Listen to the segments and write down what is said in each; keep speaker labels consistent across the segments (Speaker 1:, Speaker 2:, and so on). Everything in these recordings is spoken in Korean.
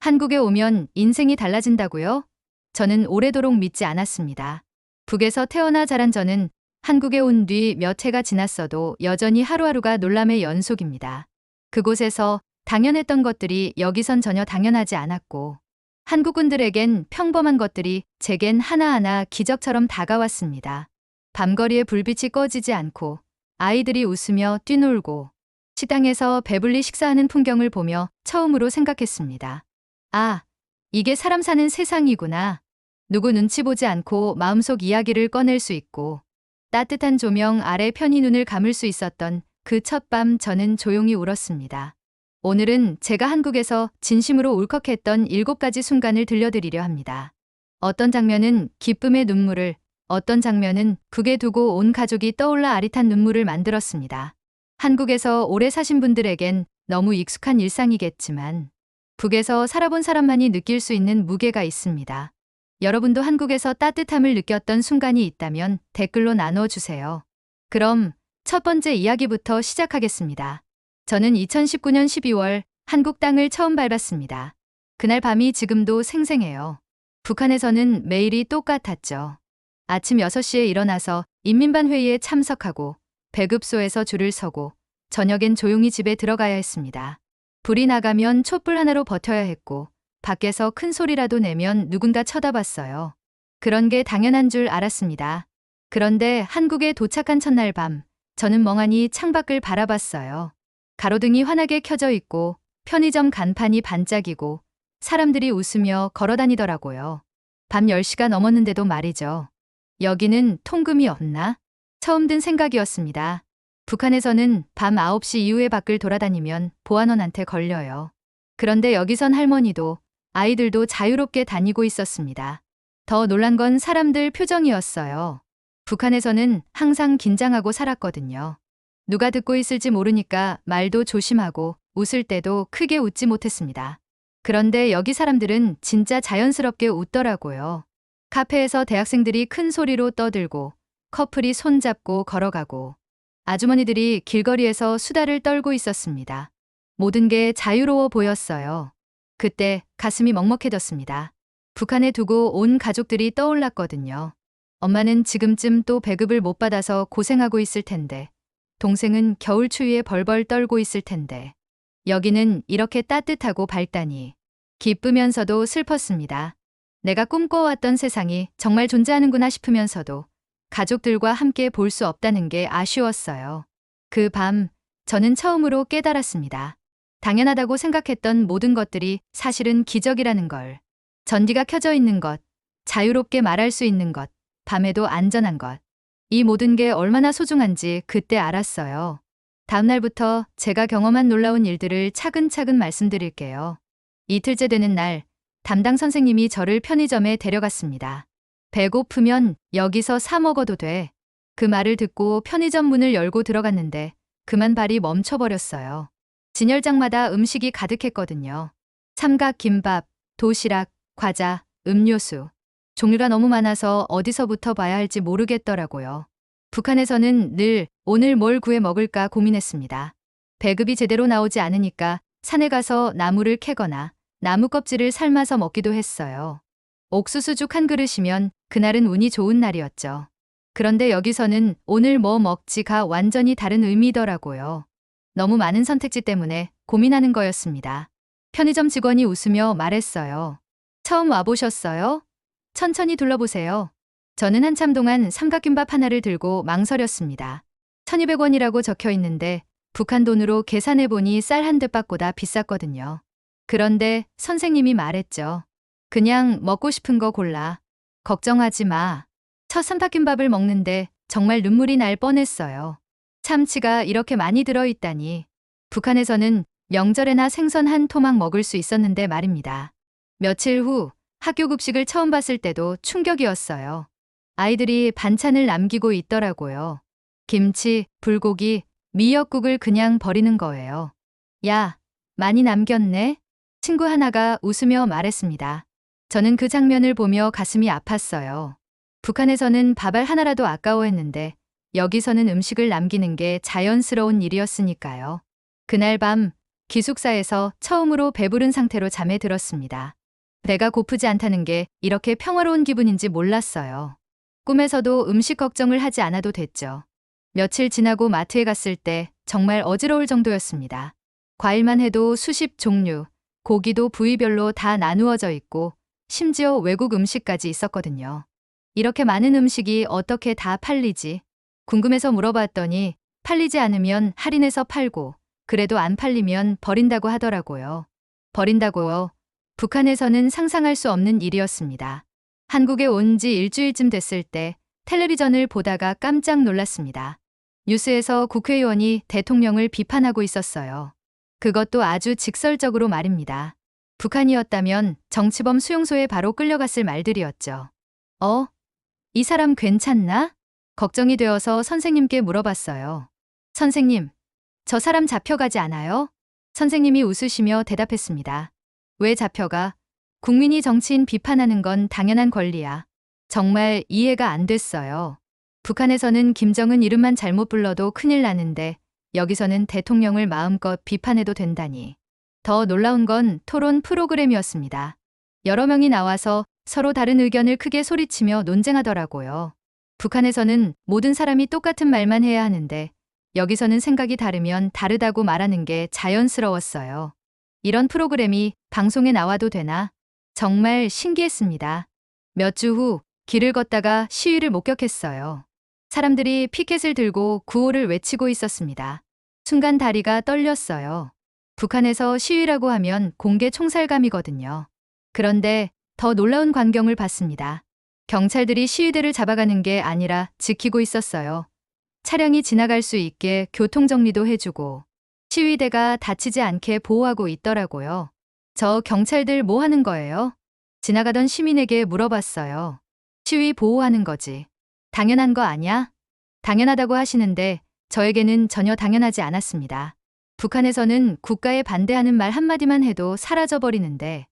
Speaker 1: 한국에 오면 인생이 달라진다고요? 저는 오래도록 믿지 않았습니다. 북에서 태어나 자란 저는 한국에 온 뒤 몇 해가 지났어도 여전히 하루하루가 놀람의 연속입니다. 그곳에서 당연했던 것들이 여기선 전혀 당연하지 않았고, 한국분들에겐 평범한 것들이 제겐 하나하나 기적처럼 다가왔습니다. 밤거리에 불빛이 꺼지지 않고 아이들이 웃으며 뛰놀고 식당에서 배불리 식사하는 풍경을 보며 처음으로 생각했습니다. 아, 이게 사람 사는 세상이구나. 누구 눈치 보지 않고 마음속 이야기를 꺼낼 수 있고 따뜻한 조명 아래 편히 눈을 감을 수 있었던 그 첫 밤 저는 조용히 울었습니다. 오늘은 제가 한국에서 진심으로 울컥했던 7가지 순간을 들려드리려 합니다. 어떤 장면은 기쁨의 눈물을, 어떤 장면은 북에 두고 온 가족이 떠올라 아릿한 눈물을 만들었습니다. 한국에서 오래 사신 분들에겐 너무 익숙한 일상이겠지만 북에서 살아본 사람만이 느낄 수 있는 무게가 있습니다. 여러분도 한국에서 따뜻함을 느꼈던 순간이 있다면 댓글로 나눠주세요. 그럼 첫 번째 이야기부터 시작하겠습니다. 저는 2019년 12월 한국 땅을 처음 밟았습니다. 그날 밤이 지금도 생생해요. 북한에서는 매일이 똑같았죠. 아침 6시에 일어나서 인민반 회의에 참석하고 배급소에서 줄을 서고 저녁엔 조용히 집에 들어가야 했습니다. 불이 나가면 촛불 하나로 버텨야 했고 밖에서 큰 소리라도 내면 누군가 쳐다봤어요. 그런 게 당연한 줄 알았습니다. 그런데 한국에 도착한 첫날 밤, 저는 멍하니 창밖을 바라봤어요. 가로등이 환하게 켜져 있고 편의점 간판이 반짝이고 사람들이 웃으며 걸어다니더라고요. 밤 10시가 넘었는데도 말이죠. 여기는 통금이 없나? 처음 든 생각이었습니다. 북한에서는 밤 9시 이후에 밖을 돌아다니면 보안원한테 걸려요. 그런데 여기선 할머니도 아이들도 자유롭게 다니고 있었습니다. 더 놀란 건 사람들 표정이었어요. 북한에서는 항상 긴장하고 살았거든요. 누가 듣고 있을지 모르니까 말도 조심하고 웃을 때도 크게 웃지 못했습니다. 그런데 여기 사람들은 진짜 자연스럽게 웃더라고요. 카페에서 대학생들이 큰 소리로 떠들고 커플이 손잡고 걸어가고 아주머니들이 길거리에서 수다를 떨고 있었습니다. 모든 게 자유로워 보였어요. 그때 가슴이 먹먹해졌습니다. 북한에 두고 온 가족들이 떠올랐거든요. 엄마는 지금쯤 또 배급을 못 받아서 고생하고 있을 텐데, 동생은 겨울 추위에 벌벌 떨고 있을 텐데, 여기는 이렇게 따뜻하고 밝다니. 기쁘면서도 슬펐습니다. 내가 꿈꿔왔던 세상이 정말 존재하는구나 싶으면서도 가족들과 함께 볼 수 없다는 게 아쉬웠어요. 그 밤, 저는 처음으로 깨달았습니다. 당연하다고 생각했던 모든 것들이 사실은 기적이라는 걸. 전기가 켜져 있는 것, 자유롭게 말할 수 있는 것, 밤에도 안전한 것. 이 모든 게 얼마나 소중한지 그때 알았어요. 다음 날부터 제가 경험한 놀라운 일들을 차근차근 말씀드릴게요. 이틀째 되는 날, 담당 선생님이 저를 편의점에 데려갔습니다. 배고프면 여기서 사 먹어도 돼. 그 말을 듣고 편의점 문을 열고 들어갔는데 그만 발이 멈춰버렸어요. 진열장마다 음식이 가득했거든요. 삼각김밥, 도시락, 과자, 음료수. 종류가 너무 많아서 어디서부터 봐야 할지 모르겠더라고요. 북한에서는 늘 오늘 뭘 구해 먹을까 고민했습니다. 배급이 제대로 나오지 않으니까 산에 가서 나무를 캐거나 나무 껍질을 삶아서 먹기도 했어요. 옥수수죽 한 그릇이면 그날은 운이 좋은 날이었죠. 그런데 여기서는 오늘 뭐 먹지가 완전히 다른 의미더라고요. 너무 많은 선택지 때문에 고민하는 거였습니다. 편의점 직원이 웃으며 말했어요. 처음 와보셨어요? 천천히 둘러보세요. 저는 한참 동안 삼각김밥 하나를 들고 망설였습니다. 1200원이라고 적혀 있는데 북한 돈으로 계산해보니 쌀 한 듯밥보다 비쌌거든요. 그런데 선생님이 말했죠. 그냥 먹고 싶은 거 골라. 걱정하지 마. 첫 삼각김밥을 먹는데 정말 눈물이 날 뻔했어요. 참치가 이렇게 많이 들어있다니. 북한에서는 명절에나 생선 한 토막 먹을 수 있었는데 말입니다. 며칠 후 학교 급식을 처음 봤을 때도 충격이었어요. 아이들이 반찬을 남기고 있더라고요. 김치, 불고기, 미역국을 그냥 버리는 거예요. 야, 많이 남겼네? 친구 하나가 웃으며 말했습니다. 저는 그 장면을 보며 가슴이 아팠어요. 북한에서는 밥알 하나라도 아까워했는데 여기서는 음식을 남기는 게 자연스러운 일이었으니까요. 그날 밤 기숙사에서 처음으로 배부른 상태로 잠에 들었습니다. 배가 고프지 않다는 게 이렇게 평화로운 기분인지 몰랐어요. 꿈에서도 음식 걱정을 하지 않아도 됐죠. 며칠 지나고 마트에 갔을 때 정말 어지러울 정도였습니다. 과일만 해도 수십 종류, 고기도 부위별로 다 나누어져 있고 심지어 외국 음식까지 있었거든요. 이렇게 많은 음식이 어떻게 다 팔리지? 궁금해서 물어봤더니 팔리지 않으면 할인해서 팔고 그래도 안 팔리면 버린다고 하더라고요. 버린다고요? 북한에서는 상상할 수 없는 일이었습니다. 한국에 온 지 일주일쯤 됐을 때 텔레비전을 보다가 깜짝 놀랐습니다. 뉴스에서 국회의원이 대통령을 비판하고 있었어요. 그것도 아주 직설적으로 말입니다. 북한이었다면 정치범 수용소에 바로 끌려갔을 말들이었죠. 이 사람 괜찮나? 걱정이 되어서 선생님께 물어봤어요. 선생님, 저 사람 잡혀가지 않아요? 선생님이 웃으시며 대답했습니다. 왜 잡혀가? 국민이 정치인 비판하는 건 당연한 권리야. 정말 이해가 안 됐어요. 북한에서는 김정은 이름만 잘못 불러도 큰일 나는데 여기서는 대통령을 마음껏 비판해도 된다니. 더 놀라운 건 토론 프로그램이었습니다. 여러 명이 나와서 서로 다른 의견을 크게 소리치며 논쟁하더라고요. 북한에서는 모든 사람이 똑같은 말만 해야 하는데 여기서는 생각이 다르면 다르다고 말하는 게 자연스러웠어요. 이런 프로그램이 방송에 나와도 되나? 정말 신기했습니다. 몇 주 후 길을 걷다가 시위를 목격했어요. 사람들이 피켓을 들고 구호를 외치고 있었습니다. 순간 다리가 떨렸어요. 북한에서 시위라고 하면 공개 총살감이거든요. 그런데 더 놀라운 광경을 봤습니다. 경찰들이 시위대를 잡아가는 게 아니라 지키고 있었어요. 차량이 지나갈 수 있게 교통정리도 해주고 시위대가 다치지 않게 보호하고 있더라고요. 저 경찰들 뭐 하는 거예요? 지나가던 시민에게 물어봤어요. 시위 보호하는 거지. 당연한 거 아냐? 당연하다고 하시는데 저에게는 전혀 당연하지 않았습니다. 북한에서는 국가에 반대하는 말 한마디만 해도 사라져버리는데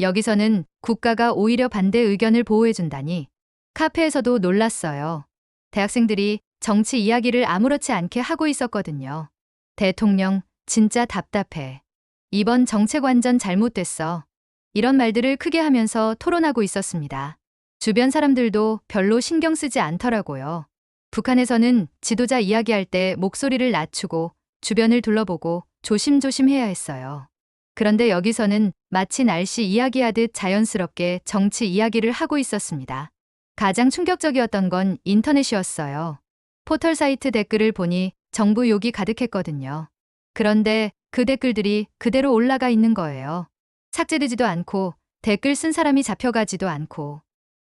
Speaker 1: 여기서는 국가가 오히려 반대 의견을 보호해준다니. 카페에서도 놀랐어요. 대학생들이 정치 이야기를 아무렇지 않게 하고 있었거든요. 대통령, 진짜 답답해. 이번 정책 완전 잘못됐어. 이런 말들을 크게 하면서 토론하고 있었습니다. 주변 사람들도 별로 신경 쓰지 않더라고요. 북한에서는 지도자 이야기할 때 목소리를 낮추고 주변을 둘러보고 조심조심 해야 했어요. 그런데 여기서는 마치 날씨 이야기하듯 자연스럽게 정치 이야기를 하고 있었습니다. 가장 충격적이었던 건 인터넷이었어요. 포털 사이트 댓글을 보니 정부 욕이 가득했거든요. 그런데 그 댓글들이 그대로 올라가 있는 거예요. 삭제되지도 않고 댓글 쓴 사람이 잡혀가지도 않고.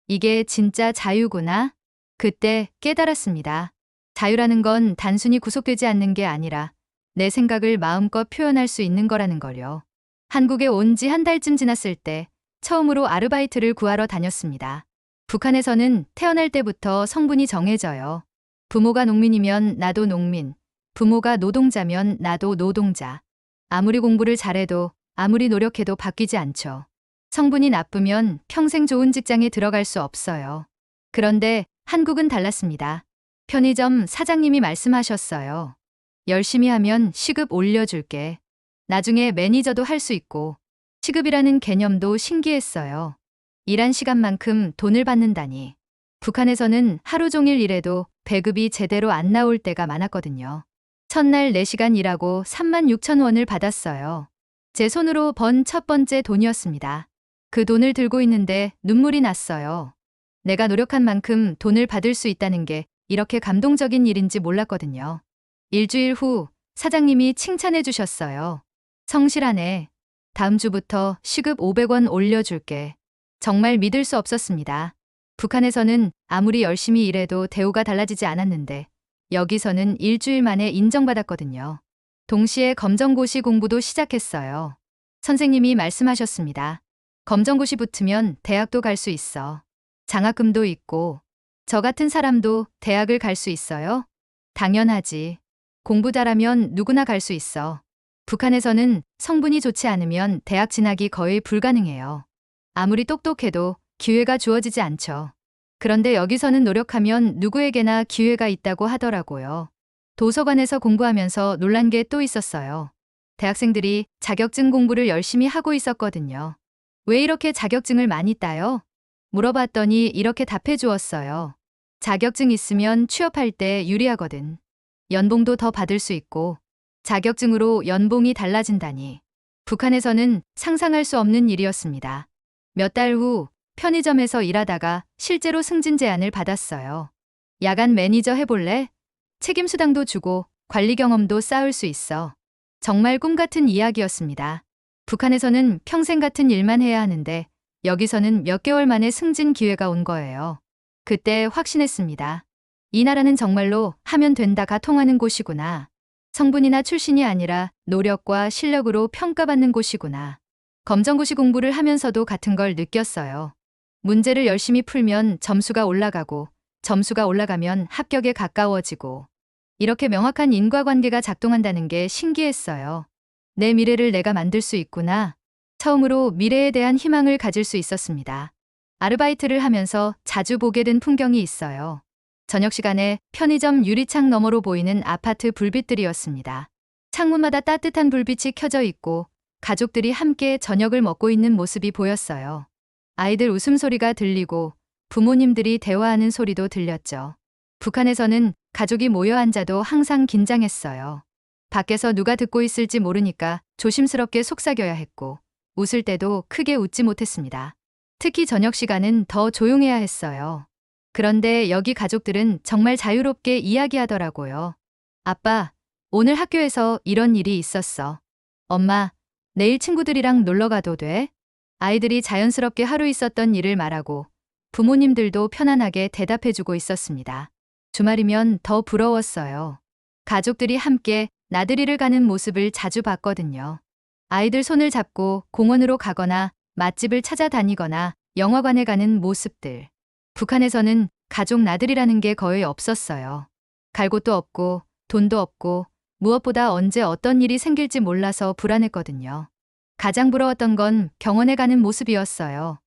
Speaker 1: 이게 진짜 자유구나? 그때 깨달았습니다. 자유라는 건 단순히 구속되지 않는 게 아니라 내 생각을 마음껏 표현할 수 있는 거라는 걸요. 한국에 온 지 한 달쯤 지났을 때 처음으로 아르바이트를 구하러 다녔습니다. 북한에서는 태어날 때부터 성분이 정해져요. 부모가 농민이면 나도 농민, 부모가 노동자면 나도 노동자. 아무리 공부를 잘해도 아무리 노력해도 바뀌지 않죠. 성분이 나쁘면 평생 좋은 직장에 들어갈 수 없어요. 그런데 한국은 달랐습니다. 편의점 사장님이 말씀하셨어요. 열심히 하면 시급 올려줄게. 나중에 매니저도 할 수 있고. 시급이라는 개념도 신기했어요. 일한 시간만큼 돈을 받는다니. 북한에서는 하루 종일 일해도 배급이 제대로 안 나올 때가 많았거든요. 첫날 4시간 일하고 36,000원을 받았어요. 제 손으로 번 첫 번째 돈이었습니다. 그 돈을 들고 있는데 눈물이 났어요. 내가 노력한 만큼 돈을 받을 수 있다는 게 이렇게 감동적인 일인지 몰랐거든요. 일주일 후 사장님이 칭찬해 주셨어요. 성실하네. 다음 주부터 시급 500원 올려줄게. 정말 믿을 수 없었습니다. 북한에서는 아무리 열심히 일해도 대우가 달라지지 않았는데 여기서는 일주일 만에 인정받았거든요. 동시에 검정고시 공부도 시작했어요. 선생님이 말씀하셨습니다. 검정고시 붙으면 대학도 갈 수 있어. 장학금도 있고. 저 같은 사람도 대학을 갈 수 있어요? 당연하지. 공부 잘하면 누구나 갈 수 있어. 북한에서는 성분이 좋지 않으면 대학 진학이 거의 불가능해요. 아무리 똑똑해도 기회가 주어지지 않죠. 그런데 여기서는 노력하면 누구에게나 기회가 있다고 하더라고요. 도서관에서 공부하면서 놀란 게 또 있었어요. 대학생들이 자격증 공부를 열심히 하고 있었거든요. 왜 이렇게 자격증을 많이 따요? 물어봤더니 이렇게 답해 주었어요. 자격증 있으면 취업할 때 유리하거든. 연봉도 더 받을 수 있고 자격증으로 연봉이 달라진다니. 북한에서는 상상할 수 없는 일이었습니다. 몇 달 후 편의점에서 일하다가 실제로 승진 제안을 받았어요. 야간 매니저 해볼래? 책임 수당도 주고 관리 경험도 쌓을 수 있어. 정말 꿈 같은 이야기였습니다. 북한에서는 평생 같은 일만 해야 하는데 여기서는 몇 개월 만에 승진 기회가 온 거예요. 그때 확신했습니다. 이 나라는 정말로 하면 된다가 통하는 곳이구나. 성분이나 출신이 아니라 노력과 실력으로 평가받는 곳이구나. 검정고시 공부를 하면서도 같은 걸 느꼈어요. 문제를 열심히 풀면 점수가 올라가고 점수가 올라가면 합격에 가까워지고 이렇게 명확한 인과관계가 작동한다는 게 신기했어요. 내 미래를 내가 만들 수 있구나. 처음으로 미래에 대한 희망을 가질 수 있었습니다. 아르바이트를 하면서 자주 보게 된 풍경이 있어요. 저녁 시간에 편의점 유리창 너머로 보이는 아파트 불빛들이었습니다. 창문마다 따뜻한 불빛이 켜져 있고 가족들이 함께 저녁을 먹고 있는 모습이 보였어요. 아이들 웃음소리가 들리고 부모님들이 대화하는 소리도 들렸죠. 북한에서는 가족이 모여 앉아도 항상 긴장했어요. 밖에서 누가 듣고 있을지 모르니까 조심스럽게 속삭여야 했고 웃을 때도 크게 웃지 못했습니다. 특히 저녁 시간은 더 조용해야 했어요. 그런데 여기 가족들은 정말 자유롭게 이야기하더라고요. 아빠, 오늘 학교에서 이런 일이 있었어. 엄마, 내일 친구들이랑 놀러 가도 돼? 아이들이 자연스럽게 하루 있었던 일을 말하고 부모님들도 편안하게 대답해주고 있었습니다. 주말이면 더 부러웠어요. 가족들이 함께 나들이를 가는 모습을 자주 봤거든요. 아이들 손을 잡고 공원으로 가거나 맛집을 찾아다니거나 영화관에 가는 모습들. 북한에서는 가족 나들이라는 게 거의 없었어요. 갈 곳도 없고 돈도 없고 무엇보다 언제 어떤 일이 생길지 몰라서 불안했거든요. 가장 부러웠던 건 병원에 가는 모습이었어요.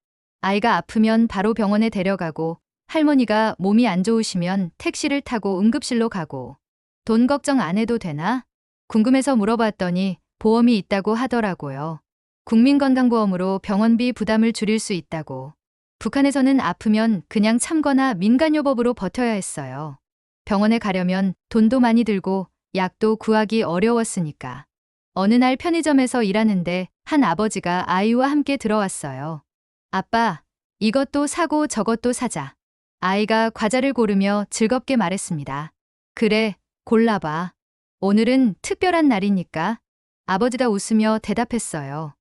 Speaker 1: 아이가 아프면 바로 병원에 데려가고 할머니가 몸이 안 좋으시면 택시를 타고 응급실로 가고 돈 걱정 안 해도 되나? 궁금해서 물어봤더니 보험이 있다고 하더라고요. 국민건강보험으로 병원비 부담을 줄일 수 있다고. 북한에서는 아프면 그냥 참거나 민간요법으로 버텨야 했어요. 병원에 가려면 돈도 많이 들고 약도 구하기 어려웠으니까. 어느 날 편의점에서 일하는데 한 아버지가 아이와 함께 들어왔어요. 아빠, 이것도 사고 저것도 사자. 아이가 과자를 고르며 즐겁게 말했습니다. 그래, 골라봐. 오늘은 특별한 날이니까. 아버지가 웃으며 대답했어요.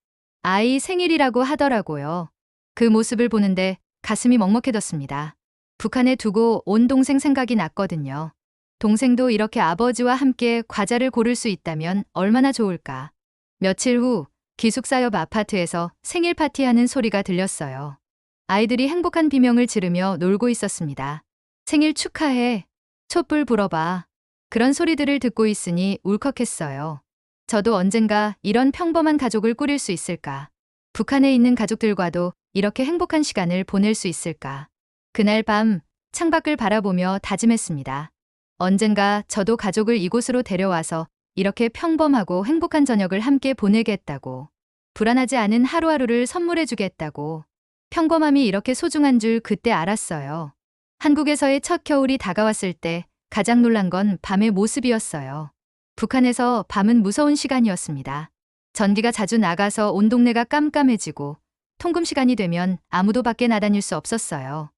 Speaker 1: 아이 생일이라고 하더라고요. 그 모습을 보는데 가슴이 먹먹해졌습니다. 북한에 두고 온 동생 생각이 났거든요. 동생도 이렇게 아버지와 함께 과자를 고를 수 있다면 얼마나 좋을까. 며칠 후 기숙사 옆 아파트에서 생일 파티하는 소리가 들렸어요. 아이들이 행복한 비명을 지르며 놀고 있었습니다. 생일 축하해. 촛불 불어봐. 그런 소리들을 듣고 있으니 울컥했어요. 저도 언젠가 이런 평범한 가족을 꾸릴 수 있을까? 북한에 있는 가족들과도 이렇게 행복한 시간을 보낼 수 있을까? 그날 밤 창밖을 바라보며 다짐했습니다. 언젠가 저도 가족을 이곳으로 데려와서 이렇게 평범하고 행복한 저녁을 함께 보내겠다고. 불안하지 않은 하루하루를 선물해주겠다고. 평범함이 이렇게 소중한 줄 그때 알았어요. 한국에서의 첫 겨울이 다가왔을 때 가장 놀란 건 밤의 모습이었어요. 북한에서 밤은 무서운 시간이었습니다. 전기가 자주 나가서 온 동네가 깜깜해지고 통금 시간이 되면 아무도 밖에 나다닐 수 없었어요.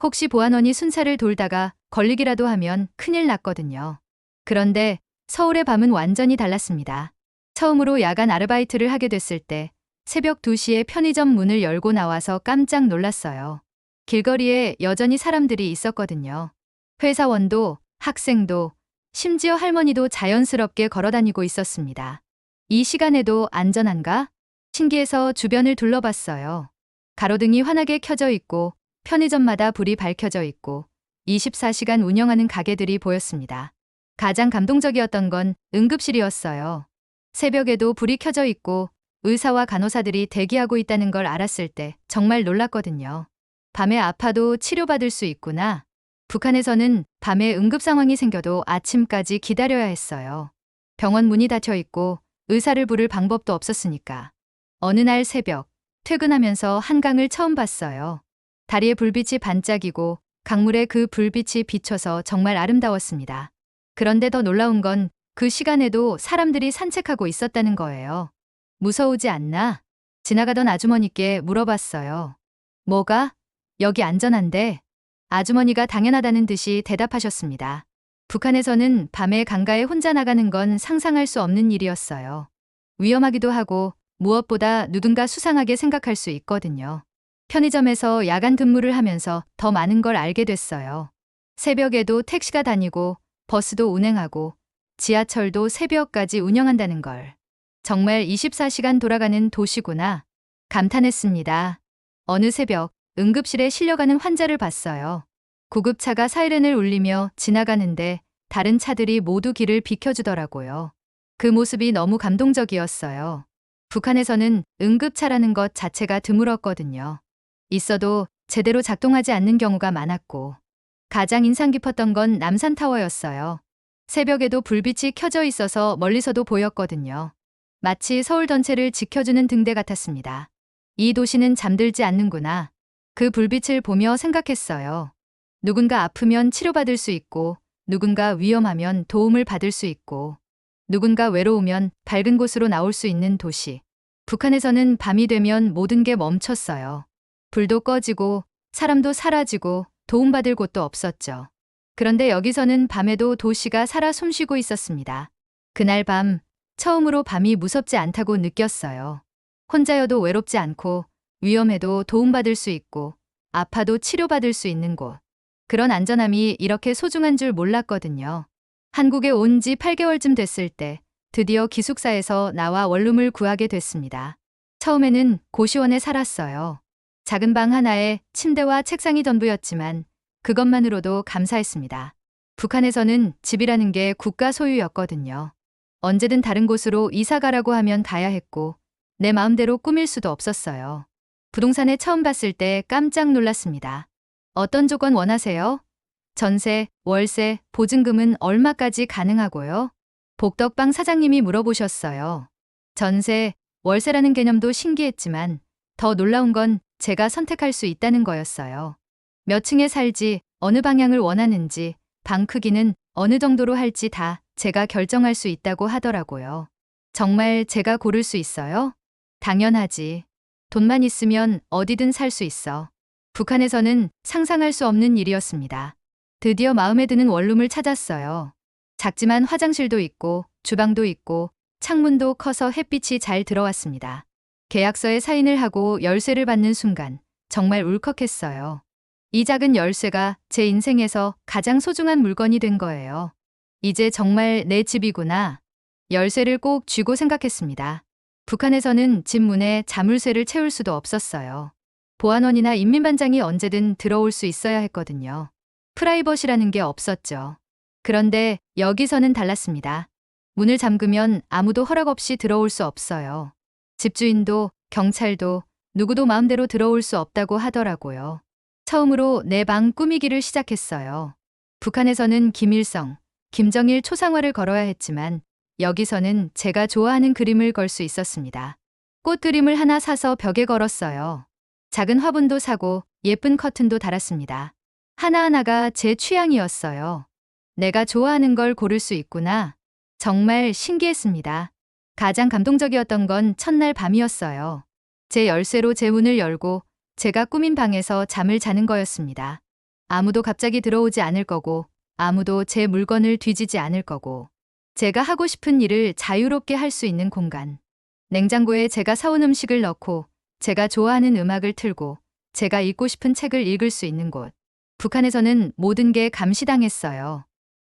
Speaker 1: 혹시 보안원이 순찰을 돌다가 걸리기라도 하면 큰일 났거든요. 그런데 서울의 밤은 완전히 달랐습니다. 처음으로 야간 아르바이트를 하게 됐을 때 새벽 2시에 편의점 문을 열고 나와서 깜짝 놀랐어요. 길거리에 여전히 사람들이 있었거든요. 회사원도, 학생도, 심지어 할머니도 자연스럽게 걸어다니고 있었습니다. 이 시간에도 안전한가? 신기해서 주변을 둘러봤어요. 가로등이 환하게 켜져 있고 편의점마다 불이 밝혀져 있고 24시간 운영하는 가게들이 보였습니다. 가장 감동적이었던 건 응급실이었어요. 새벽에도 불이 켜져 있고 의사와 간호사들이 대기하고 있다는 걸 알았을 때 정말 놀랐거든요. 밤에 아파도 치료받을 수 있구나. 북한에서는 밤에 응급 상황이 생겨도 아침까지 기다려야 했어요. 병원 문이 닫혀 있고 의사를 부를 방법도 없었으니까. 어느 날 새벽, 퇴근하면서 한강을 처음 봤어요. 다리에 불빛이 반짝이고 강물에 그 불빛이 비춰서 정말 아름다웠습니다. 그런데 더 놀라운 건 그 시간에도 사람들이 산책하고 있었다는 거예요. 무서우지 않나? 지나가던 아주머니께 물어봤어요. 뭐가? 여기 안전한데? 아주머니가 당연하다는 듯이 대답하셨습니다. 북한에서는 밤에 강가에 혼자 나가는 건 상상할 수 없는 일이었어요. 위험하기도 하고 무엇보다 누군가 수상하게 생각할 수 있거든요. 편의점에서 야간 근무를 하면서 더 많은 걸 알게 됐어요. 새벽에도 택시가 다니고 버스도 운행하고 지하철도 새벽까지 운영한다는 걸. 정말 24시간 돌아가는 도시구나. 감탄했습니다. 어느 새벽 응급실에 실려가는 환자를 봤어요. 구급차가 사이렌을 울리며 지나가는데 다른 차들이 모두 길을 비켜주더라고요. 그 모습이 너무 감동적이었어요. 북한에서는 응급차라는 것 자체가 드물었거든요. 있어도 제대로 작동하지 않는 경우가 많았고 가장 인상 깊었던 건 남산타워였어요. 새벽에도 불빛이 켜져 있어서 멀리서도 보였거든요. 마치 서울 전체를 지켜주는 등대 같았습니다. 이 도시는 잠들지 않는구나. 그 불빛을 보며 생각했어요. 누군가 아프면 치료받을 수 있고, 누군가 위험하면 도움을 받을 수 있고, 누군가 외로우면 밝은 곳으로 나올 수 있는 도시. 북한에서는 밤이 되면 모든 게 멈췄어요. 불도 꺼지고, 사람도 사라지고, 도움받을 곳도 없었죠. 그런데 여기서는 밤에도 도시가 살아 숨쉬고 있었습니다. 그날 밤, 처음으로 밤이 무섭지 않다고 느꼈어요. 혼자여도 외롭지 않고, 위험해도 도움받을 수 있고, 아파도 치료받을 수 있는 곳. 그런 안전함이 이렇게 소중한 줄 몰랐거든요. 한국에 온 지 8개월쯤 됐을 때 드디어 기숙사에서 나와 원룸을 구하게 됐습니다. 처음에는 고시원에 살았어요. 작은 방 하나에 침대와 책상이 전부였지만 그것만으로도 감사했습니다. 북한에서는 집이라는 게 국가 소유였거든요. 언제든 다른 곳으로 이사 가라고 하면 가야 했고 내 마음대로 꾸밀 수도 없었어요. 부동산에 처음 봤을 때 깜짝 놀랐습니다. 어떤 조건 원하세요? 전세, 월세, 보증금은 얼마까지 가능하고요? 복덕방 사장님이 물어보셨어요. 전세, 월세라는 개념도 신기했지만 더 놀라운 건 제가 선택할 수 있다는 거였어요. 몇 층에 살지, 어느 방향을 원하는지, 방 크기는 어느 정도로 할지 다 제가 결정할 수 있다고 하더라고요. 정말 제가 고를 수 있어요? 당연하지. 돈만 있으면 어디든 살 수 있어. 북한에서는 상상할 수 없는 일이었습니다. 드디어 마음에 드는 원룸을 찾았어요. 작지만 화장실도 있고 주방도 있고 창문도 커서 햇빛이 잘 들어왔습니다. 계약서에 사인을 하고 열쇠를 받는 순간 정말 울컥했어요. 이 작은 열쇠가 제 인생에서 가장 소중한 물건이 된 거예요. 이제 정말 내 집이구나. 열쇠를 꼭 쥐고 생각했습니다. 북한에서는 집 문에 자물쇠를 채울 수도 없었어요. 보안원이나 인민반장이 언제든 들어올 수 있어야 했거든요. 프라이버시라는 게 없었죠. 그런데 여기서는 달랐습니다. 문을 잠그면 아무도 허락 없이 들어올 수 없어요. 집주인도 경찰도 누구도 마음대로 들어올 수 없다고 하더라고요. 처음으로 내 방 꾸미기를 시작했어요. 북한에서는 김일성, 김정일 초상화를 걸어야 했지만 여기서는 제가 좋아하는 그림을 걸 수 있었습니다. 꽃 그림을 하나 사서 벽에 걸었어요. 작은 화분도 사고 예쁜 커튼도 달았습니다. 하나하나가 제 취향이었어요. 내가 좋아하는 걸 고를 수 있구나. 정말 신기했습니다. 가장 감동적이었던 건 첫날 밤이었어요. 제 열쇠로 제 문을 열고 제가 꾸민 방에서 잠을 자는 거였습니다. 아무도 갑자기 들어오지 않을 거고 아무도 제 물건을 뒤지지 않을 거고 제가 하고 싶은 일을 자유롭게 할 수 있는 공간. 냉장고에 제가 사온 음식을 넣고 제가 좋아하는 음악을 틀고 제가 읽고 싶은 책을 읽을 수 있는 곳. 북한에서는 모든 게 감시당했어요.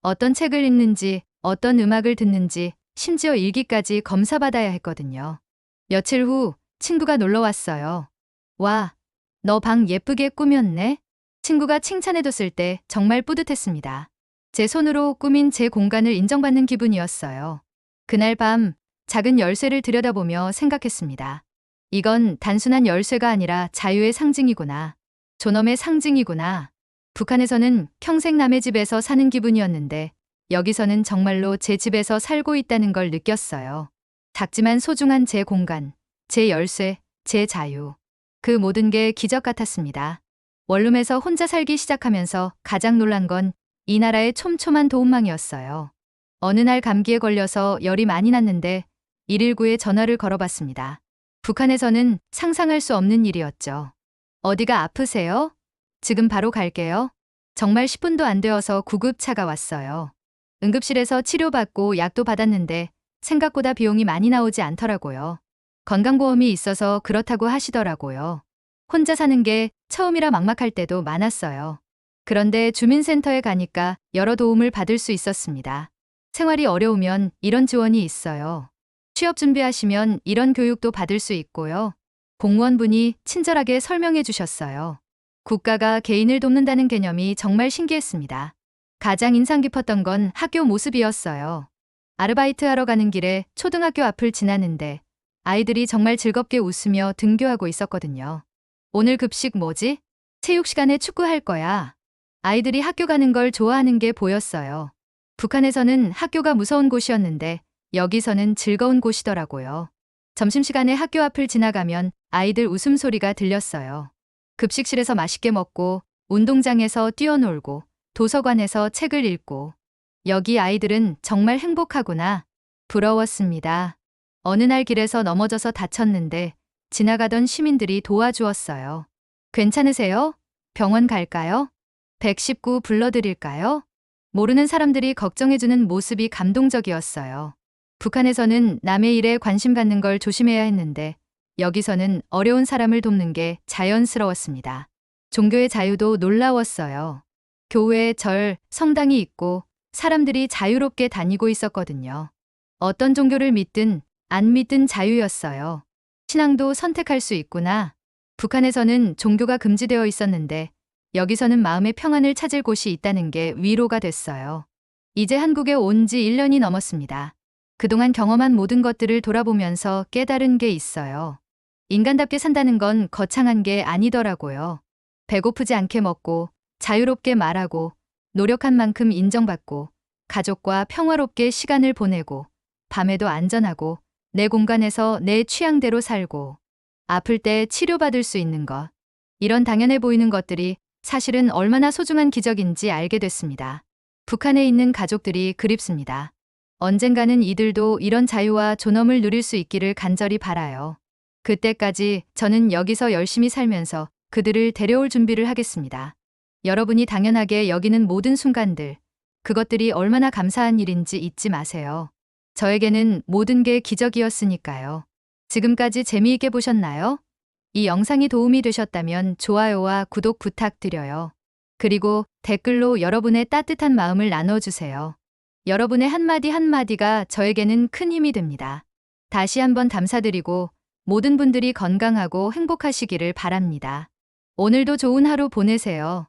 Speaker 1: 어떤 책을 읽는지, 어떤 음악을 듣는지, 심지어 일기까지 검사받아야 했거든요. 며칠 후 친구가 놀러 왔어요. 와, 너 방 예쁘게 꾸몄네? 친구가 칭찬해줬을 때 정말 뿌듯했습니다. 제 손으로 꾸민 제 공간을 인정받는 기분이었어요. 그날 밤 작은 열쇠를 들여다보며 생각했습니다. 이건 단순한 열쇠가 아니라 자유의 상징이구나. 존엄의 상징이구나. 북한에서는 평생 남의 집에서 사는 기분이었는데 여기서는 정말로 제 집에서 살고 있다는 걸 느꼈어요. 작지만 소중한 제 공간, 제 열쇠, 제 자유. 그 모든 게 기적 같았습니다. 원룸에서 혼자 살기 시작하면서 가장 놀란 건 이 나라의 촘촘한 도움망이었어요. 어느 날 감기에 걸려서 열이 많이 났는데 119에 전화를 걸어봤습니다. 북한에서는 상상할 수 없는 일이었죠. 어디가 아프세요? 지금 바로 갈게요. 정말 10분도 안 되어서 구급차가 왔어요. 응급실에서 치료받고 약도 받았는데 생각보다 비용이 많이 나오지 않더라고요. 건강보험이 있어서 그렇다고 하시더라고요. 혼자 사는 게 처음이라 막막할 때도 많았어요. 그런데 주민센터에 가니까 여러 도움을 받을 수 있었습니다. 생활이 어려우면 이런 지원이 있어요. 취업 준비하시면 이런 교육도 받을 수 있고요. 공무원분이 친절하게 설명해 주셨어요. 국가가 개인을 돕는다는 개념이 정말 신기했습니다. 가장 인상 깊었던 건 학교 모습이었어요. 아르바이트 하러 가는 길에 초등학교 앞을 지나는데 아이들이 정말 즐겁게 웃으며 등교하고 있었거든요. 오늘 급식 뭐지? 체육 시간에 축구할 거야. 아이들이 학교 가는 걸 좋아하는 게 보였어요. 북한에서는 학교가 무서운 곳이었는데 여기서는 즐거운 곳이더라고요. 점심시간에 학교 앞을 지나가면 아이들 웃음소리가 들렸어요. 급식실에서 맛있게 먹고, 운동장에서 뛰어놀고, 도서관에서 책을 읽고. 여기 아이들은 정말 행복하구나. 부러웠습니다. 어느 날 길에서 넘어져서 다쳤는데 지나가던 시민들이 도와주었어요. 괜찮으세요? 병원 갈까요? 119 불러드릴까요? 모르는 사람들이 걱정해주는 모습이 감동적이었어요. 북한에서는 남의 일에 관심 갖는 걸 조심해야 했는데 여기서는 어려운 사람을 돕는 게 자연스러웠습니다. 종교의 자유도 놀라웠어요. 교회, 절, 성당이 있고 사람들이 자유롭게 다니고 있었거든요. 어떤 종교를 믿든 안 믿든 자유였어요. 신앙도 선택할 수 있구나. 북한에서는 종교가 금지되어 있었는데 여기서는 마음의 평안을 찾을 곳이 있다는 게 위로가 됐어요. 이제 한국에 온 지 1년이 넘었습니다. 그동안 경험한 모든 것들을 돌아보면서 깨달은 게 있어요. 인간답게 산다는 건 거창한 게 아니더라고요. 배고프지 않게 먹고, 자유롭게 말하고, 노력한 만큼 인정받고, 가족과 평화롭게 시간을 보내고, 밤에도 안전하고, 내 공간에서 내 취향대로 살고, 아플 때 치료받을 수 있는 것. 이런 당연해 보이는 것들이 사실은 얼마나 소중한 기적인지 알게 됐습니다. 북한에 있는 가족들이 그립습니다. 언젠가는 이들도 이런 자유와 존엄을 누릴 수 있기를 간절히 바라요. 그때까지 저는 여기서 열심히 살면서 그들을 데려올 준비를 하겠습니다. 여러분이 당연하게 여기는 모든 순간들, 그것들이 얼마나 감사한 일인지 잊지 마세요. 저에게는 모든 게 기적이었으니까요. 지금까지 재미있게 보셨나요? 이 영상이 도움이 되셨다면 좋아요와 구독 부탁드려요. 그리고 댓글로 여러분의 따뜻한 마음을 나눠주세요. 여러분의 한마디 한마디가 저에게는 큰 힘이 됩니다. 다시 한번 감사드리고 모든 분들이 건강하고 행복하시기를 바랍니다. 오늘도 좋은 하루 보내세요.